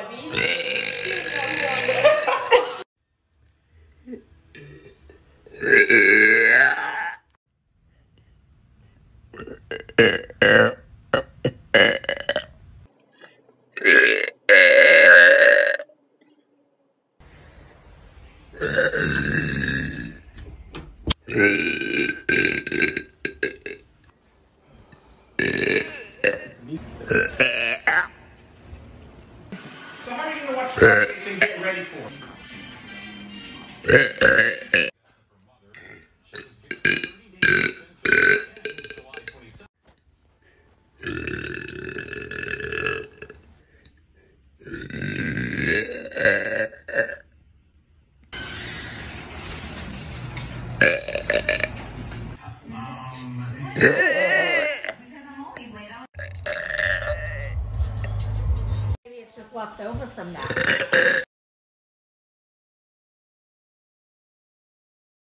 So how are you going to watch Stargate and get ready for it? Maybe it's just left over from that.